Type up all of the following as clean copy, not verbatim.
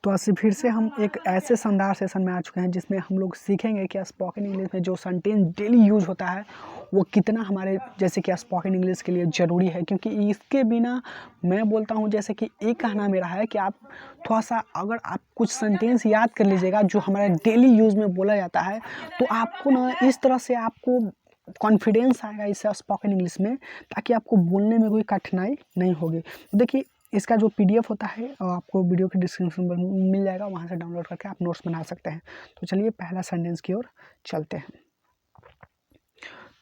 तो आज से फिर से हम एक ऐसे शानदार सेशन में आ चुके हैं जिसमें हम लोग सीखेंगे कि स्पोकन इंग्लिश में जो सेंटेंस डेली यूज होता है वो कितना हमारे जैसे कि स्पोकन इंग्लिश के लिए ज़रूरी है, क्योंकि इसके बिना मैं बोलता हूँ जैसे कि एक कहना मेरा है कि आप थोड़ा सा अगर आप कुछ सेंटेंस याद कर लीजिएगा जो हमारे डेली यूज़ में बोला जाता है तो आपको ना इस तरह से आपको कॉन्फिडेंस आएगा इस स्पोकन इंग्लिश में, ताकि आपको बोलने में कोई कठिनाई नहीं होगी। तो देखिए इसका जो पीडीएफ होता है आपको वीडियो के डिस्क्रिप्शन में मिल जाएगा, वहाँ से डाउनलोड करके आप नोट्स बना सकते हैं। तो चलिए पहला सेंटेंस की ओर चलते हैं।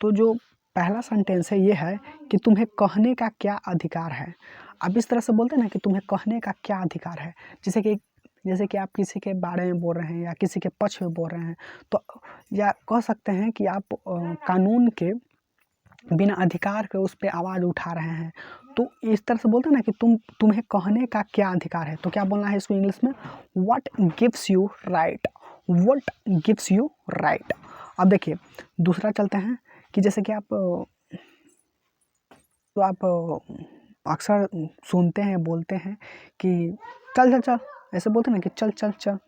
तो जो पहला सेंटेंस है ये है कि तुम्हें कहने का क्या अधिकार है। अब इस तरह से बोलते हैं ना कि तुम्हें कहने का क्या अधिकार है, जैसे कि आप किसी के बारे में बोल रहे हैं या किसी के पक्ष में बोल रहे हैं, तो या कह सकते हैं कि आप कानून के बिना अधिकार के उस पर आवाज़ उठा रहे हैं। तो इस तरह से बोलते हैं ना कि तुम्हें कहने का क्या अधिकार है। तो क्या बोलना है इसको इंग्लिश में, what gives you right, what gives you right. अब देखिए दूसरा चलते हैं कि जैसे कि आप अक्सर सुनते हैं बोलते हैं कि चल चल चल, ऐसे बोलते हैं ना कि चल चल चल,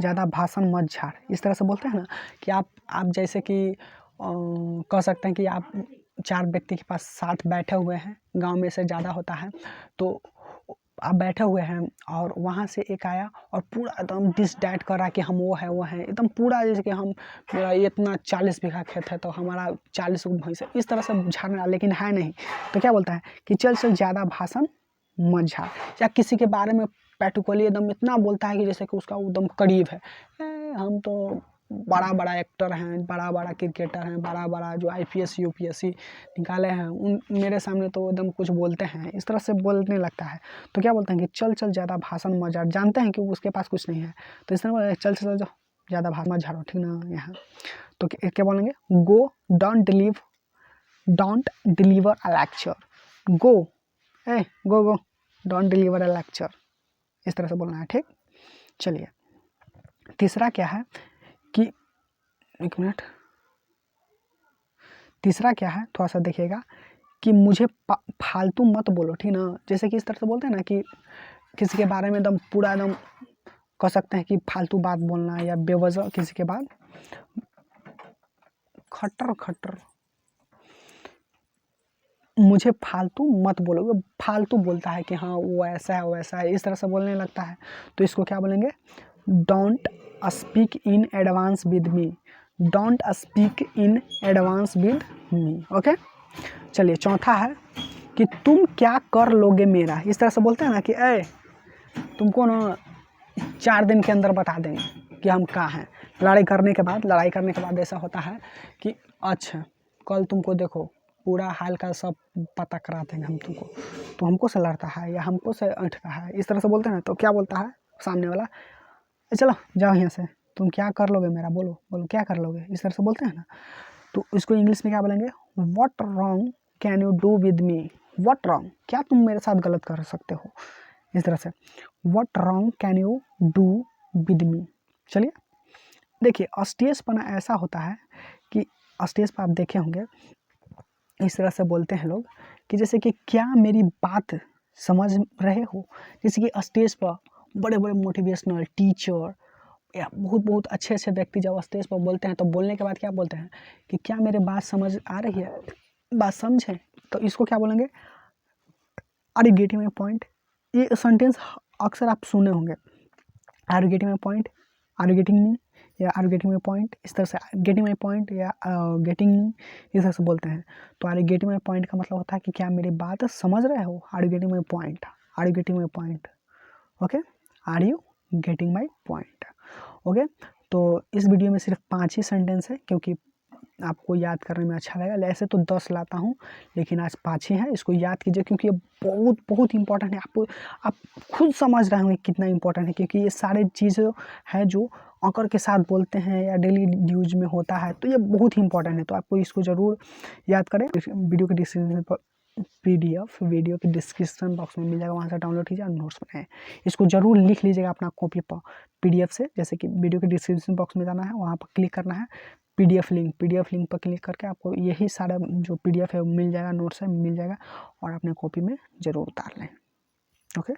ज़्यादा भाषण मत झाड़। इस तरह से बोलते हैं ना कि आप जैसे कि कह सकते हैं कि आप 4 व्यक्ति के पास साथ बैठे हुए हैं, गांव में से ज़्यादा होता है, तो आप बैठे हुए हैं और वहाँ से एक आया और पूरा एकदम डिस डाइट कर रहा है कि हम वो हैं एकदम पूरा, जैसे कि हम मेरा इतना 40 बीघा खेत है तो हमारा 40 भैंस है, इस तरह से झाड़ना, लेकिन है नहीं। तो क्या बोलता है कि चल चल ज़्यादा भाषण मत झाड़। या किसी के बारे में पैटुकली एकदम इतना बोलता है कि जैसे कि उसका एकदम करीब है, हम तो बड़ा बड़ा एक्टर हैं, बड़ा बड़ा क्रिकेटर हैं, बड़ा बड़ा जो IPS UPSC निकाले हैं, उन मेरे सामने तो एकदम कुछ बोलते हैं, इस तरह से बोलने लगता है। तो क्या बोलते हैं कि चल चल ज़्यादा भाषण मत झाड़, जानते हैं कि उसके पास कुछ नहीं है, तो इस तरह चल चल चल ज़्यादा भाषण मत झाड़ो, ठीक ना। यहाँ तो क्या बोलेंगे, go don't deliver a lecture, go go go don't deliver a lecture, इस तरह से बोलना है, ठीक। चलिए तीसरा क्या है कि एक मिनट, तीसरा क्या है थोड़ा सा देखिएगा कि मुझे फालतू मत बोलो, ठीक ना। जैसे कि इस तरह से बोलते हैं ना कि किसी के बारे में एकदम पूरा एकदम कह सकते हैं कि फालतू बात बोलना या बेवजह किसी के बाद खट्टर खट्टर, मुझे फालतू मत बोलो, फालतू बोलता है कि हाँ वो ऐसा है वैसा है, इस तरह से बोलने लगता है। तो इसको क्या बोलेंगे, don't speak in advance with me, don't speak in advance with me, okay. चलिए चौथा है कि तुम क्या कर लोगे मेरा। इस तरह से बोलते हैं ना कि तुमको ना 4 दिन के अंदर बता देंगे कि हम कहाँ हैं। लड़ाई करने के बाद ऐसा होता है कि अच्छा कल तुमको देखो पूरा हाल का सब पता करा देंगे हम तुमको, तो हमको से लड़ता है या हमको से ऐंठता है, इस तरह से बोलते हैं ना। तो क्या बोलता है सामने वाला, चलो जाओ यहाँ से, तुम क्या कर लोगे मेरा, बोलो बोलो क्या कर लोगे, इस तरह से बोलते हैं ना। तो इसको इंग्लिश में क्या बोलेंगे, what wrong can you do with me, what wrong, क्या तुम मेरे साथ गलत कर सकते हो, इस तरह से what wrong can you do with me. चलिए देखिए अस्टेजपना ऐसा होता है कि स्टेज पर आप देखे होंगे इस तरह से बोलते हैं लोग कि जैसे कि क्या मेरी बात समझ रहे हो। जैसे कि स्टेज पर बड़े बड़े मोटिवेशनल टीचर या बहुत अच्छे व्यक्ति जब स्टेज पर बोलते हैं तो बोलने के बाद क्या बोलते हैं कि क्या मेरे बात समझ आ रही है, बात समझें। तो इसको क्या बोलेंगे, are you getting my point. ये सेंटेंस अक्सर आप सुने होंगे, are you getting my point, are you getting me, या are you getting my point, इस तरह से गेटिंग माय पॉइंट या गेटिंग मी, इस तरह से बोलते हैं। तो are you getting my point का मतलब होता है कि क्या मेरी बात समझ रहे हो, are you getting my point, are you getting my point, okay, are you getting my point, okay. तो इस वीडियो में सिर्फ 5 ही सेंटेंस है, क्योंकि आपको याद करने में अच्छा लगेगा। ऐसे तो 10 लाता हूँ लेकिन आज 5 ही हैं, इसको याद कीजिए क्योंकि ये बहुत इंपॉर्टेंट है। आप खुद समझ रहे होंगे कितना इंपॉर्टेंट है, क्योंकि ये सारे चीज़ें हैं जो अकर के साथ बोलते हैं या डेली यूज में होता है, तो ये बहुत ही इंपॉर्टेंट है। तो आपको इसको ज़रूर याद करें। वीडियो के डिस्क्रिप्शन पर PDF वीडियो के डिस्क्रिप्शन बॉक्स में मिल जाएगा, वहाँ से डाउनलोड कीजिए और नोट्स बनाएं। इसको ज़रूर लिख लीजिएगा अपना कॉपी पर PDF से, जैसे कि वीडियो के डिस्क्रिप्शन बॉक्स में जाना है, वहाँ पर क्लिक करना है PDF लिंक पर क्लिक करके आपको यही सारा जो PDF है मिल जाएगा, नोट्स है मिल जाएगा, और अपने कॉपी में ज़रूर उतार लें, ओके।